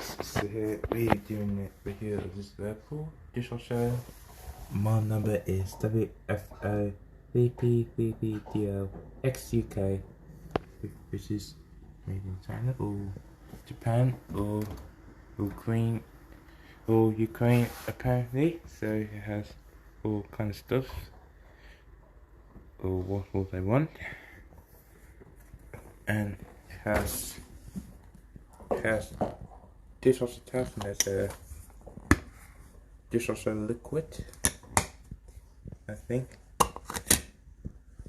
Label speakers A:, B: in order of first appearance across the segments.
A: guys, so here we're doing it review of this Whirlpool dishwasher. Model number is WFO3P33DLXUK, which is made in China or Japan or Ukraine apparently. So it has all kind of stuff or what they want, and it has dishwasher tap, and there's a dishwasher liquid, I think.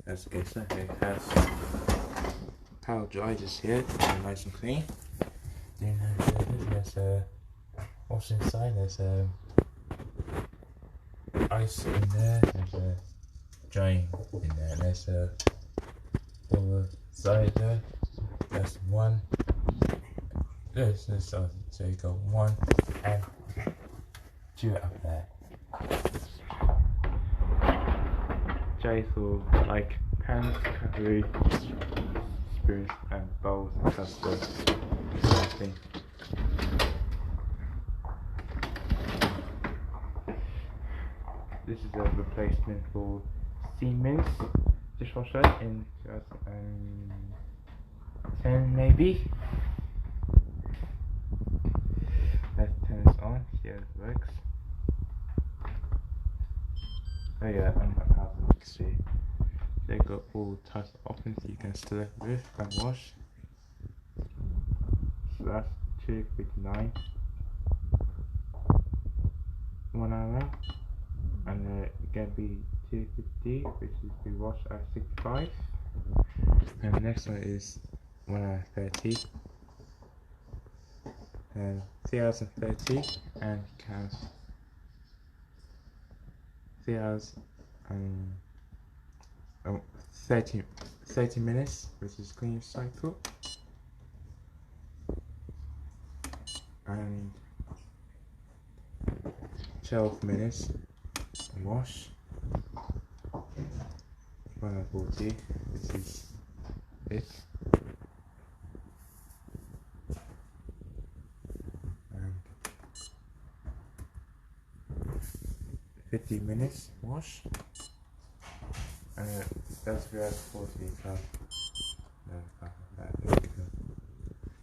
A: As it has power dryers here, nice and clean. Then there's what's inside. There's ice in there. There's a drain in there. There's a over side there. There's one. There's this other, so you got one and two up there. J for like pans, cutlery, spoons and bowls and custard. I think. This is a replacement for Siemens dishwasher in 2010 maybe. Let's turn this on, see how it works. Oh yeah, I'm not how to see. They got all types of options you can select with and wash. So that's 259 1 hour, and it can be 250, which is be washed at 65. And the next one is 1 hour 30. And 3 hours and 30, and counts 3 hours and 30 minutes, which is clean cycle, and 12 minutes wash, 1 hour 40, which is it. 50 minutes wash, and that's WF3P33DLXUK.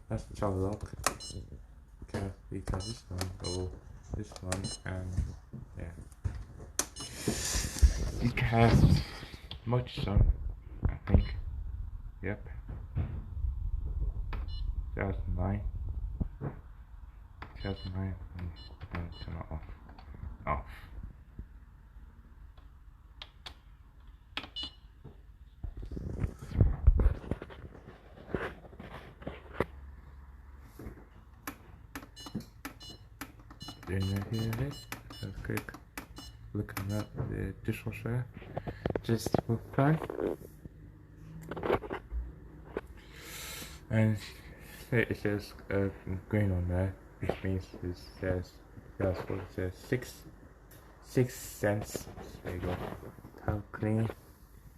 A: That's the child lock. We got this one or this one, and yeah. You can have much sun, I think. Yep. 2009. 2009. And turn it off. Here it is. So quick looking at the dishwasher just for fun, and it says green on there, which means it says that's what it says, 6 cents. There you go. Power clean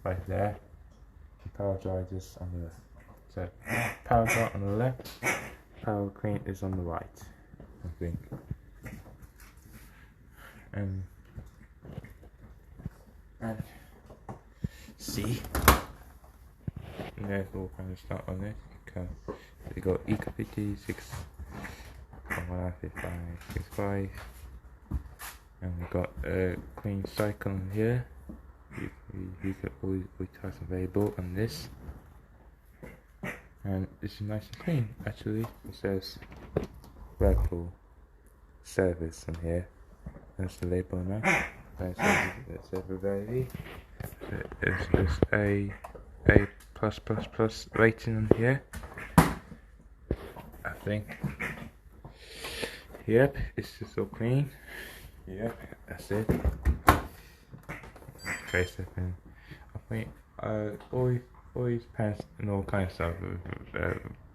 A: right there. Power dry just on the left. So power dry on the left, power clean is on the right, I think. And see, and there's all kind of stuff on it. You got Eco 56, 65, and we got a clean cycle on here. You get all types available on this, and this is nice and clean. Actually, it says Whirlpool service on here. That's the label now. It says everybody. There's a plus rating on here, I think. Yep, it's just so clean. Yep, that's it. Okay, so I think all these pants and all kinds of stuff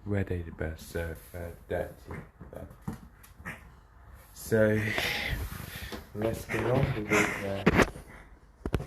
A: where they the best dirty. So let's get on with it now.